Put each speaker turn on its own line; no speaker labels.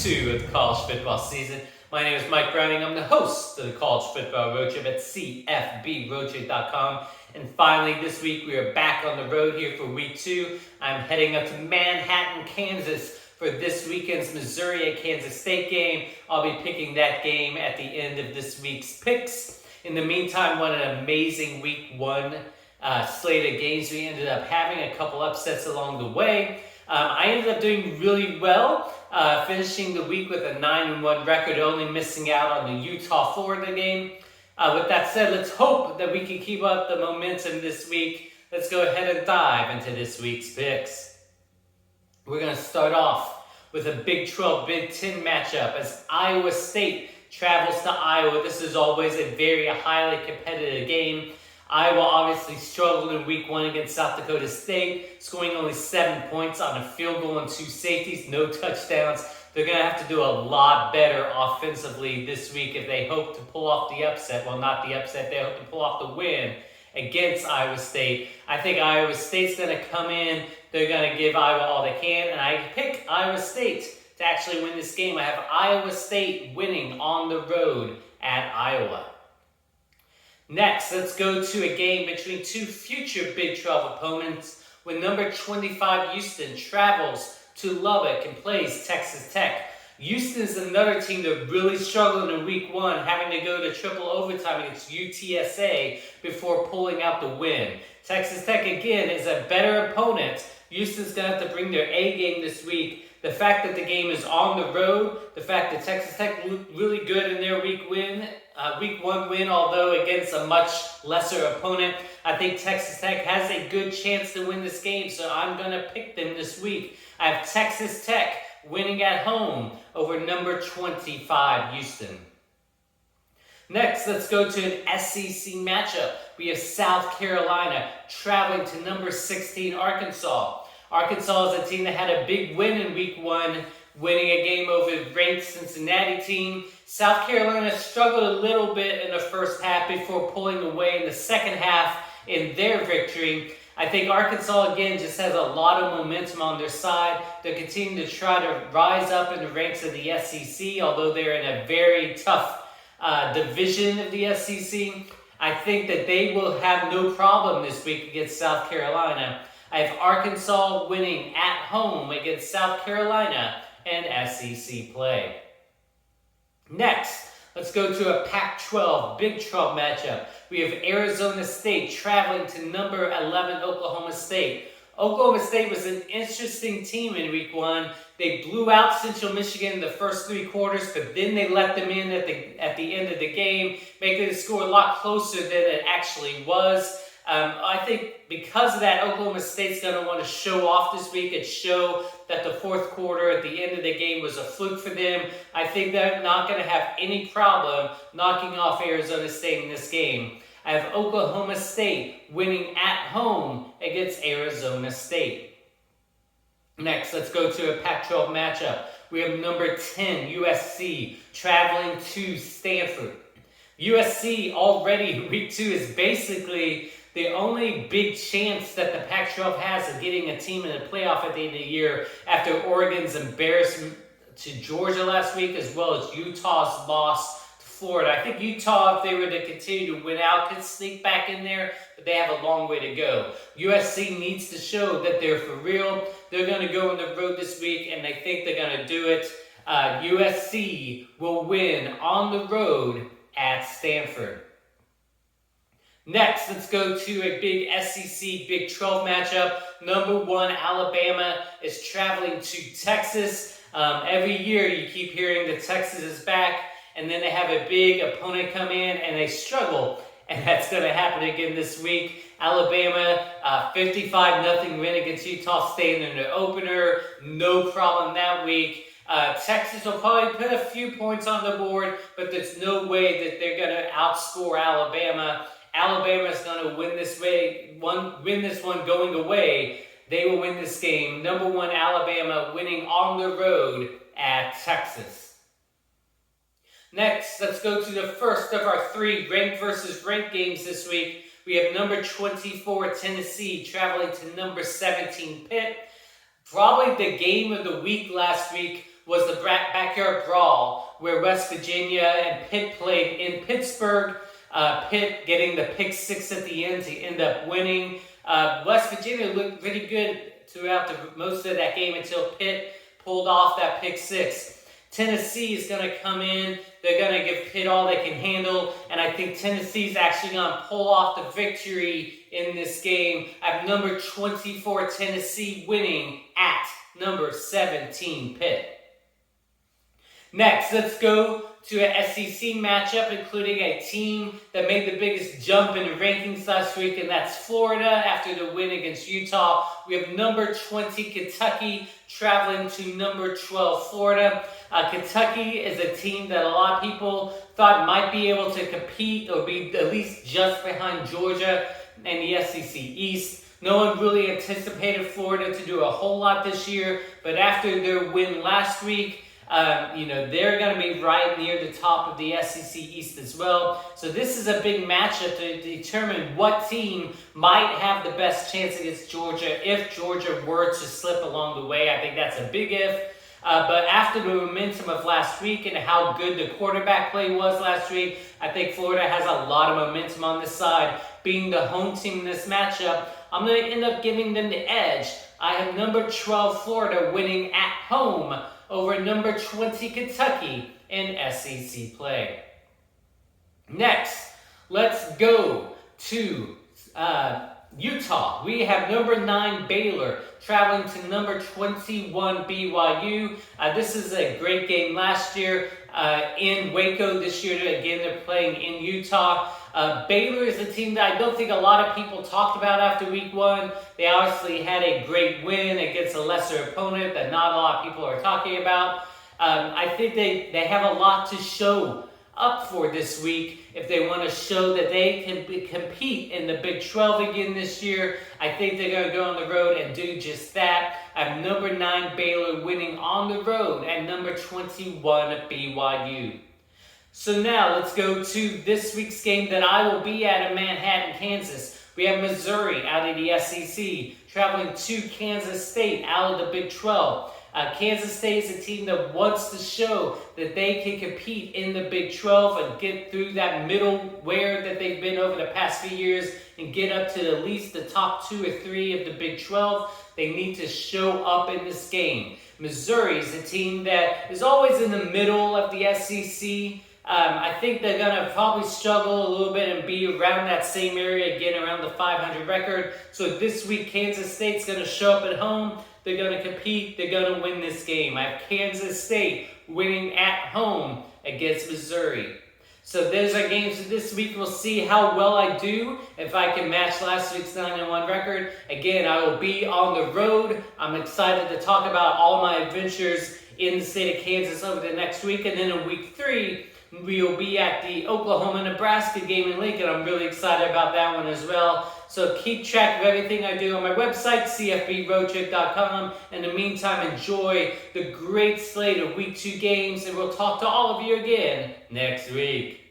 2 of the college football season. My name is Mike Browning. I'm the host of the College Football Road Trip at CFBRoadTrip.com. And finally, this week, we are back on the road here for week 2. I'm heading up to Manhattan, Kansas for this weekend's Missouri at Kansas State game. I'll be picking that game at the end of this week's picks. In the meantime, what an amazing week 1 slate of games we ended up having. A couple upsets along the way. I ended up doing really well, finishing the week with a 9-1 record, only missing out on the Utah-Florida game. With that said, let's hope that we can keep up the momentum this week. Let's go ahead and dive into this week's picks. We're going to start off with a Big 12, Big 10 matchup as Iowa State travels to Iowa. This is always a very highly competitive game. Iowa obviously struggled in week 1 against South Dakota State, scoring only 7 points on a field goal and 2 safeties, no touchdowns. They're going to have to do a lot better offensively this week if they hope to pull off the upset. Well, not the upset, they hope to pull off the win against Iowa State. I think Iowa State's going to come in. They're going to give Iowa all they can, and I pick Iowa State to actually win this game. I have Iowa State winning on the road at Iowa. Next, let's go to a game between two future Big 12 opponents when number 25 Houston travels to Lubbock and plays Texas Tech. Houston is another team that really struggled in week 1, having to go to triple overtime against UTSA before pulling out the win. Texas Tech, again, is a better opponent. Houston's going to have to bring their A game this week. The fact that the game is on the road, the fact that Texas Tech looked really good in their week 1 win, although against a much lesser opponent, I think Texas Tech has a good chance to win this game, so I'm going to pick them this week. I have Texas Tech winning at home over number 25 Houston. Next, let's go to an SEC matchup. We have South Carolina traveling to number 16 Arkansas. Arkansas is a team that had a big win in week 1, winning a game over the ranked Cincinnati team. South Carolina struggled a little bit in the first half before pulling away in the second half in their victory. I think Arkansas, again, just has a lot of momentum on their side. They're continuing to try to rise up in the ranks of the SEC, although they're in a very tough division of the SEC. I think that they will have no problem this week against South Carolina. I have Arkansas winning at home against South Carolina in SEC play. Next, let's go to a Pac-12, Big 12 matchup. We have Arizona State traveling to number 11 Oklahoma State. Oklahoma State was an interesting team in week 1. They blew out Central Michigan in the first 3 quarters, but then they let them in at the end of the game, making the score a lot closer than it actually was. I think because of that, Oklahoma State's going to want to show off this week and show that the fourth quarter at the end of the game was a fluke for them. I think they're not going to have any problem knocking off Arizona State in this game. I have Oklahoma State winning at home against Arizona State. Next, let's go to a Pac-12 matchup. We have number 10 USC traveling to Stanford. USC already in week 2 is basically the only big chance that the Pac-12 has of getting a team in the playoff at the end of the year after Oregon's embarrassment to Georgia last week, as well as Utah's loss to Florida. I think Utah, if they were to continue to win out, could sneak back in there, but they have a long way to go. USC needs to show that they're for real. They're going to go on the road this week, and they think they're going to do it. USC will win on the road at Stanford. Next, let's go to a big SEC Big 12 matchup. Number 1, Alabama is traveling to Texas. Every year you keep hearing that Texas is back, and then they have a big opponent come in and they struggle. And that's going to happen again this week. Alabama, 55-0 win against Utah State in the opener. No problem that week. Texas will probably put a few points on the board, but there's no way that they're going to outscore Alabama. Alabama is going to win this one going away. They will win this game. Number 1, Alabama winning on the road at Texas. Next, let's go to the first of our 3 ranked versus ranked games this week. We have number 24, Tennessee, traveling to number 17, Pitt. Probably the game of the week last week was the backyard brawl where West Virginia and Pitt played in Pittsburgh. Pitt getting the pick 6 at the end to end up winning. West Virginia looked pretty good throughout most of that game until Pitt pulled off that pick 6. Tennessee is going to come in. They're going to give Pitt all they can handle. And I think Tennessee's actually going to pull off the victory in this game. I have number 24 Tennessee winning at number 17 Pitt. Next, let's go to an SEC matchup, including a team that made the biggest jump in the rankings last week, and that's Florida after the win against Utah. We have number 20 Kentucky traveling to number 12 Florida. Kentucky is a team that a lot of people thought might be able to compete or be at least just behind Georgia in the SEC East. No one really anticipated Florida to do a whole lot this year, but after their win last week, they're going to be right near the top of the SEC East as well. So this is a big matchup to determine what team might have the best chance against Georgia if Georgia were to slip along the way. I think that's a big if. But after the momentum of last week and how good the quarterback play was last week, I think Florida has a lot of momentum on this side. Being the home team in this matchup, I'm going to end up giving them the edge. I have number 12 Florida winning at home over number 20 Kentucky in SEC play. Next, let's go to Utah. We have number 9 Baylor traveling to number 21 BYU. This is a great game last year in Waco. This year, again, they're playing in Utah. Baylor is a team that I don't think a lot of people talked about after week 1. They obviously had a great win against a lesser opponent that not a lot of people are talking about. I think they have a lot to show up for this week if they want to show that they can compete in the Big 12 again this year. I think they're going to go on the road and do just that. I have number 9 Baylor winning on the road at number 21 BYU. So now let's go to this week's game that I will be at in Manhattan, Kansas. We have Missouri out of the SEC traveling to Kansas State out of the Big 12. Kansas State is a team that wants to show that they can compete in the Big 12 and get through that middleware that they've been over the past few years and get up to at least the top 2 or 3 of the Big 12. They need to show up in this game. Missouri is a team that is always in the middle of the SEC. I think they're going to probably struggle a little bit and be around that same area again, around the 500 record. So this week, Kansas State's going to show up at home. They're going to compete. They're going to win this game. I have Kansas State winning at home against Missouri. So those are games for this week. We'll see how well I do, if I can match last week's 9-1 record. Again, I will be on the road. I'm excited to talk about all my adventures in the state of Kansas over the next week. And then in week 3, we will be at the Oklahoma-Nebraska game in Lincoln. I'm really excited about that one as well. So keep track of everything I do on my website, cfbroadtrip.com. In the meantime, enjoy the great slate of week 2 games, and we'll talk to all of you again next week.